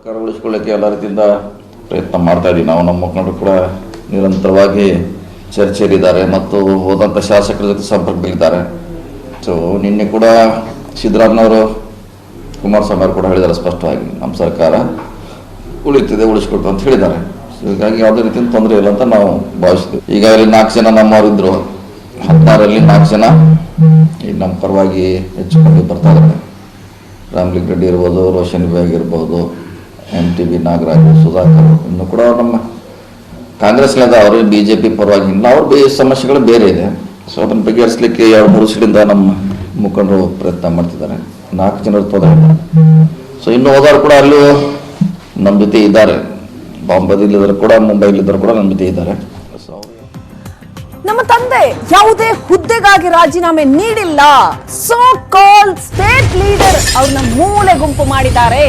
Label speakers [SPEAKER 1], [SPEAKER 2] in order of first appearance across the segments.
[SPEAKER 1] ಸರ್ಕಾರ ಉಳಿಸ್ಕೊಳ್ಳೋಕ್ಕೆ ಎಲ್ಲ ರೀತಿಯಿಂದ ಪ್ರಯತ್ನ ಮಾಡ್ತಾ ಇದ್ದೀವಿ. ನಾವು ನಮ್ಮ ಮುಖಂಡರು ಕೂಡ ನಿರಂತರವಾಗಿ ಚರ್ಚೆಯಲ್ಲಿದ್ದಾರೆ ಮತ್ತು ಹೋದಂಥ ಶಾಸಕರ ಜೊತೆ ಸಂಪರ್ಕದಲ್ಲಿದ್ದಾರೆ. ಸೊ ನಿನ್ನೆ ಕೂಡ ಸಿದ್ದರಾಮಯ್ಯವರು ಕುಮಾರಸ್ವಾಮಿ ಅವರು ಕೂಡ ಹೇಳಿದ್ದಾರೆ ಸ್ಪಷ್ಟವಾಗಿ ನಮ್ಮ ಸರ್ಕಾರ ಉಳಿಸ್ಕೊಡ್ತು ಅಂತ ಹೇಳಿದ್ದಾರೆ. ಸೊ ಹೀಗಾಗಿ ಯಾವುದೇ ರೀತಿಯಿಂದ ತೊಂದರೆ ಇಲ್ಲ ಅಂತ ನಾವು ಭಾವಿಸ್ತೀವಿ. ಈಗಾಗಲೇ 4 ಜನ ನಮ್ಮವರಿದ್ದರು, 16ರಲ್ಲಿ 4 ಜನ ಈಗ ನಮ್ಮ ಪರವಾಗಿ ಹೆಚ್ಚುಕೊಂಡು ಬರ್ತಾ ಇದ್ದಾರೆ. ರಾಮಲಿಂಗ ರೆಡ್ಡಿ ಇರ್ಬೋದು, ರೋಷನ್ ಬೇಗ್ ಇರ್ಬೋದು, MTB ನಾಗರಾಜ್, ಸುಧಾಕರ್, ಇನ್ನು ಕೂಡ ನಮ್ಮ ಕಾಂಗ್ರೆಸ್ಲಿಂದ ಅವರು BJP ಪರವಾಗಿ ಇಲ್ಲ, ಅವ್ರ ಸಮಸ್ಯೆಗಳು ಬೇರೆ ಇದೆ. ಸೊ ಅದನ್ನು ಬಗೆಹರಿಸಲಿಕ್ಕೆ 2-3 ವರ್ಷದಿಂದ ನಮ್ಮ ಮುಖಂಡರು ಪ್ರಯತ್ನ ಮಾಡ್ತಿದ್ದಾರೆ. 4 ಜನರು ತೊಂದರೆ. ಸೊ ಇನ್ನು ಹೋದವರು ಕೂಡ ಅಲ್ಲೂ ನಮ್ಮ ಜೊತೆ ಇದ್ದಾರೆ. ಬಾಂಬೆದಲ್ಲಿದ್ದರು ಕೂಡ, ಮುಂಬೈಲಿದ್ದರು ಕೂಡ ನಮ್ಮ ಜೊತೆ ಇದ್ದಾರೆ.
[SPEAKER 2] ನಮ್ಮ ತಂದೆ ಯಾವುದೇ ಹುದ್ದೆಗಾಗಿ ರಾಜೀನಾಮೆ ನೀಡಿಲ್ಲ. ಸೋ ಕಾಲ್ಡ್ ಸ್ಟೇಟ್ ಲೀಡರ್ ಅವ್ರನ್ನ ಮೂಲೆ ಗುಂಪು ಮಾಡಿದ್ದಾರೆ.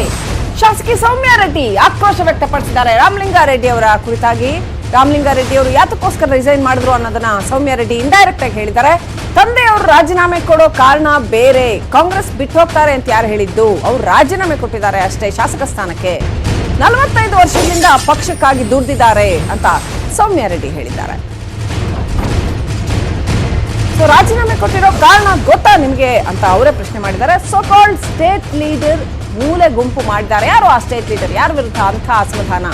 [SPEAKER 2] ಶಾಸಕಿ ಸೌಮ್ಯ ರೆಡ್ಡಿ ಆಕ್ರೋಶ ವ್ಯಕ್ತಪಡಿಸಿದ್ದಾರೆ ರಾಮಲಿಂಗಾರೆಡ್ಡಿ ಅವರ ಕುರಿತಾಗಿ. ರಾಮಲಿಂಗಾರೆಡ್ಡಿ ಅವರು ಯಾತಕ್ಕೋಸ್ಕರ ರಿಸೈನ್ ಮಾಡಿದ್ರು ಅನ್ನೋದನ್ನ ಸೌಮ್ಯ ರೆಡ್ಡಿ ಇಂಡೈರೆಕ್ಟ್ ಆಗಿ ಹೇಳಿದ್ದಾರೆ. ತಂದೆಯವರು ರಾಜೀನಾಮೆ ಕೊಡೋ ಕಾರಣ ಬೇರೆ, ಕಾಂಗ್ರೆಸ್ ಬಿಟ್ಟು ಹೋಗ್ತಾರೆ ಅಂತ ಯಾರು ಹೇಳಿದ್ದು? ಅವ್ರು ರಾಜೀನಾಮೆ ಕೊಟ್ಟಿದ್ದಾರೆ ಅಷ್ಟೇ ಶಾಸಕ ಸ್ಥಾನಕ್ಕೆ. 45 ವರ್ಷದಿಂದ ಪಕ್ಷಕ್ಕಾಗಿ ದುಡಿದಿದ್ದಾರೆ ಅಂತ ಸೌಮ್ಯ ರೆಡ್ಡಿ ಹೇಳಿದ್ದಾರೆ. ಸೊ ರಾಜೀನಾಮೆ ಕೊಟ್ಟಿರೋ ಕಾರಣ ಗೊತ್ತಾ ನಿಮ್ಗೆ ಅಂತ ಅವರೇ ಪ್ರಶ್ನೆ ಮಾಡಿದ್ದಾರೆ. ಸೋ ಕಾಲ್ಡ್ ಸ್ಟೇಟ್ ಲೀಡರ್ ಮೂಲೆ ಗುಂಪು ಮಾಡಿದ್ದಾರೆ. ಯಾರು ಆ ಸ್ಟೇಟ್ ಲೀಡರ್? ಯಾರ ವಿರುದ್ಧ ಅಂಥ ಅಸಮಾಧಾನ?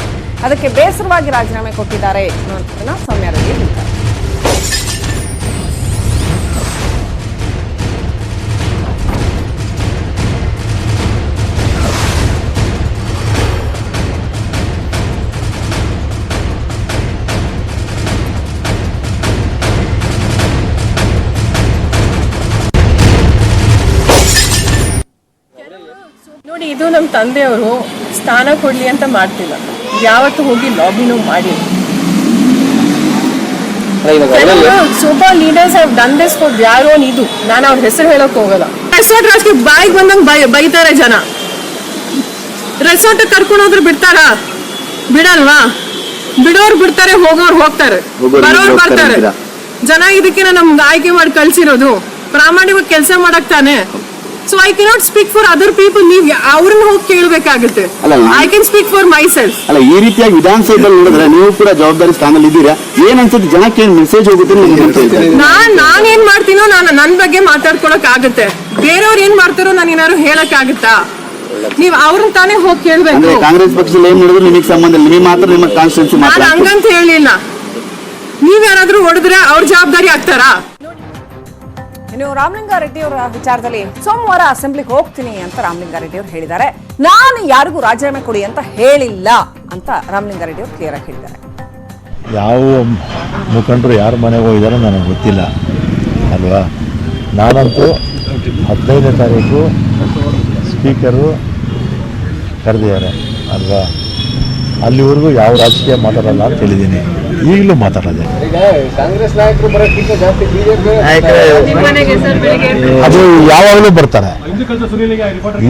[SPEAKER 2] ಅದಕ್ಕೆ ಬೇಸರವಾಗಿ ರಾಜೀನಾಮೆ ಕೊಟ್ಟಿದ್ದಾರೆ ಅನ್ನೋದನ್ನ ಸೌಮ್ಯ ರೆಡ್ಡಿ ಹೇಳ್ತಾರೆ.
[SPEAKER 3] ನೋಡಿ, ಇದು ನಮ್ಮ ತಂದೆಯವರು ಸ್ಥಾನ ಕೊಡ್ಲಿ ಅಂತ ಮಾಡ್ತಿಲ್ಲ. ಯಾವತ್ತು ಹೋಗಿ ಲಾಬಿನೂ ಮಾಡಿ. Super leaders have done this for ಯಾರೋ ಇದು. ನಾನು ಅವ್ರ ಹೆಸರು ಹೇಳಕ್ ಹೋಗಲ್ಲ. ರೆಸಾರ್ಟ್ ರಾಜ್ಗೆ ಬಾಯಿಗೆ ಬಂದಂಗೆ ಬೈತಾರೆ ಜನ. ರೆಸಾರ್ಟ್ ಕರ್ಕೊಂಡು ಹೋದ್ರೆ ಬಿಡ್ತಾರಾ? ಬಿಡಲ್ವಾ? ಬಿಡೋರು ಬಿಡ್ತಾರೆ, ಹೋಗೋರು ಹೋಗ್ತಾರೆ, ಬರೋರು ಬರ್ತಾರೆ. ಜನ ಇದಕ್ಕೆ ನಮ್ಗೆ ಆಯ್ಕೆ ಮಾಡಿ ಕಳ್ಸಿರೋದು. ಪ್ರಾಮಾಣಿಕವಾಗಿ ಕೆಲಸ ಮಾಡಕ್ ತಾನೆ. So I cannot speak for other people. ನೀವು ಅವ್ರನ್ನ ಹೋಗಿ ಕೇಳಬೇಕಾಗುತ್ತೆ. I can speak for myself.
[SPEAKER 4] ಅಲ್ಲ, ಈ ರೀತಿಯಾಗಿ ವಿಧಾನಸಭೆಯಲ್ಲಿ ನೋಡಿದ್ರೆ ನೀವು ಕೂಡ ಜವಾಬ್ದಾರಿ ಸ್ಥಾನದಲ್ಲಿ ಇದ್ದೀರಾ. ಏನ್ ಅನ್ಸುತ್ತೆ ಜನಕ್ಕೆ? ಏನ್ ಮೆಸೇಜ್ ಹೋಗುತ್ತೆ?
[SPEAKER 3] ನಾನ್ ಏನ್ ಮಾಡ್ತೀನೋ ನನ್ ಬಗ್ಗೆ ಮಾತಾಡ್ಕೊಳಕ್ ಆಗುತ್ತೆ. ಬೇರೆಯವ್ರು ಏನ್ ಮಾಡ್ತಾರೋ ನಾನು ಏನಾದ್ರು ಹೇಳಕ್ ಆಗುತ್ತಾ? ನೀವ್ ಅವ್ರನ್ನ ತಾನೇ ಹೋಗಿ ಕೇಳ್ಬೇಕು.
[SPEAKER 4] ಕಾಂಗ್ರೆಸ್ ಪಕ್ಷದಲ್ಲಿ ಏನ್ ನೋಡಿದ್ರು ನಿಮಗೆ ಸಂಬಂಧ ಇಲ್ಲ. ನೀವು ಮಾತ್ರ ನಿಮ್ಮ ಕಾನ್ಸ್ಟಿಟ್ಯೂನ್ಸಿ ಮಾತ್ರ.
[SPEAKER 3] ನಾನು ಹಂಗಂತ ಹೇಳಿಲ್ಲ. ನೀವ್ ಯಾರಾದ್ರೂ ಹೊಡೆದ್ರೆ ಅವ್ರ ಜವಾಬ್ದಾರಿ ಆಗ್ತಾರಾ?
[SPEAKER 2] ಇನ್ನು ರಾಮಲಿಂಗಾರೆಡ್ಡಿ ಅವರ ವಿಚಾರದಲ್ಲಿ ಸೋಮವಾರ ಅಸೆಂಬ್ಲಿಗೆ ಹೋಗ್ತೀನಿ ಅಂತ ರಾಮಲಿಂಗಾರೆಡ್ಡಿ ಅವರು ಹೇಳಿದ್ದಾರೆ. ನಾನು ಯಾರಿಗೂ ರಾಜೀನಾಮೆ ಕೊಡಿ ಅಂತ ಹೇಳಿಲ್ಲ ಅಂತ ರಾಮಲಿಂಗಾರೆಡ್ಡಿ ಅವರು ಕ್ಲಿಯರ್ ಆಗಿ ಹೇಳಿದ್ದಾರೆ.
[SPEAKER 5] ಯಾವ ಮುಖಂಡರು ಯಾರ ಮನೆಗೆ ಹೋಗಿದಾರೋ ನನಗೆ ಗೊತ್ತಿಲ್ಲ ಅಲ್ವಾ. ನಾನಂತೂ 15ನೇ ತಾರೀಕು ಸ್ಪೀಕರು ಕರೆದಿದ್ದಾರೆ ಅಲ್ವಾ. ಅಲ್ಲಿವರೆಗೂ ಯಾವ ರಾಜಕೀಯ ಮಾತಾಡಲ್ಲ ಅಂತ ಹೇಳಿದ್ದೀನಿ. ಈಗಲೂ ಮಾತಾಡೋದೆ. ಅದು ಯಾವಾಗಲೂ ಬರ್ತಾರೆ.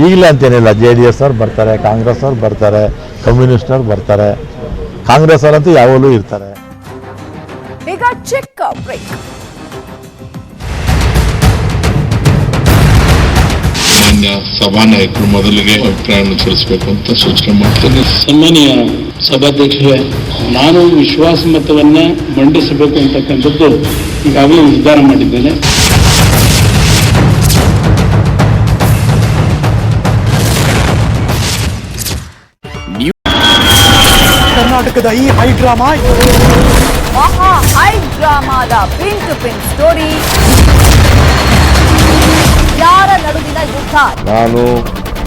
[SPEAKER 5] ಈಗಲೇ ಅಂತೇನಿಲ್ಲ. JDS ಅವ್ರು ಬರ್ತಾರೆ, ಕಾಂಗ್ರೆಸ್ ಅವ್ರು ಬರ್ತಾರೆ, ಕಮ್ಯುನಿಸ್ಟ್ ಅವ್ರು ಬರ್ತಾರೆ, ಕಾಂಗ್ರೆಸ್ ಅವರಂತೂ ಯಾವಾಗಲೂ ಇರ್ತಾರೆ.
[SPEAKER 2] ಈಗ ಚಿಕ್ಕ ಬ್ರೇಕ್.
[SPEAKER 6] ಸಭಾನಾಯಕರು ಮೊದಲಿಗೆ ಅಭಿಪ್ರಾಯವನ್ನು ತಿಳಿಸಬೇಕು ಅಂತ ಸೂಚನೆ ಮಾಡ್ತೇನೆ.
[SPEAKER 7] ಸನ್ಮಾನ್ಯ ಸಭಾಧ್ಯಕ್ಷರೇ, ನಾನು ವಿಶ್ವಾಸ ಮತವನ್ನ ಮಂಡಿಸಬೇಕು ಅಂತಕ್ಕಂಥದ್ದು ಈಗಾಗಲೇ ನಿರ್ಧಾರ ಮಾಡಿದ್ದೇನೆ.
[SPEAKER 8] ಕರ್ನಾಟಕದ ಈ ಹೈ ಡ್ರಾಮಾ,
[SPEAKER 2] ಮಹಾ ಹೈ ಡ್ರಾಮಾದ ಪಿನ್ ಟು ಪಿನ್ ಸ್ಟೋರಿ. ಯಾರ ನಡುವಿನ ಯುದ್ಧ?
[SPEAKER 5] ನಾನು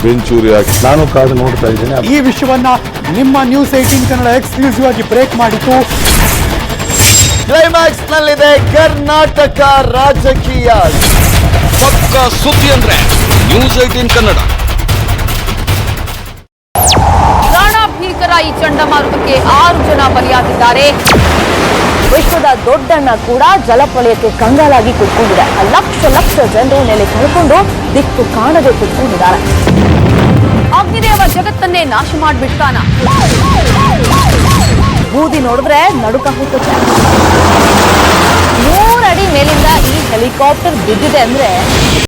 [SPEAKER 5] ಬೆಂಚೂರಿ ಹಾಕಿ ನಾನು ಕಾದು ನೋಡ್ತಾ ಇದ್ದೇನೆ.
[SPEAKER 8] ಈ ವಿಷಯವನ್ನ ನಿಮ್ಮ ನ್ಯೂಸ್ 18 ಕನ್ನಡ ಎಕ್ಸ್ಕ್ಲೂಸಿವ್ ಆಗಿ ಬ್ರೇಕ್ ಮಾಡಿತು.
[SPEAKER 4] ಕ್ಲೈಮ್ಯಾಕ್ಸ್ ನಲ್ಲಿದೆ ಕರ್ನಾಟಕ ರಾಜಕೀಯ.
[SPEAKER 9] ಪಕ್ಕ ಸುದ್ದಿ ಅಂದ್ರೆ ನ್ಯೂಸ್ 18 ಕನ್ನಡ.
[SPEAKER 2] ಭೀಕರ ಈ ಚಂಡಮಾರುತಕ್ಕೆ 6 ಜನ ಬಲಿಯಾಗಿದ್ದಾರೆ. ವಿಶ್ವದ ದೊಡ್ಡಣ್ಣ ಕೂಡ ಜಲಪ್ರಳಯಕ್ಕೆ ಕಂಗಾಲಾಗಿ ಕುತ್ಕೊಂಡಿದೆ. ಲಕ್ಷ ಜನರು ನೆಲೆ ಕಳ್ಕೊಂಡು ದಿಕ್ಕು ಕಾಣದೆ ಕುತ್ಕೊಂಡಿದ್ದಾರೆ. ಅಗ್ನಿದೇವ ಜಗತ್ತನ್ನೇ ನಾಶ ಮಾಡಿಬಿಡ್ತಾನ. ಬೂದಿ ನೋಡಿದ್ರೆ ನಡುಕ ಹೋಗುತ್ತೆ. 3 ಅಡಿ ಮೇಲಿಂದ ಈ ಹೆಲಿಕಾಪ್ಟರ್ ಬಿದ್ದಿದೆ ಅಂದ್ರೆ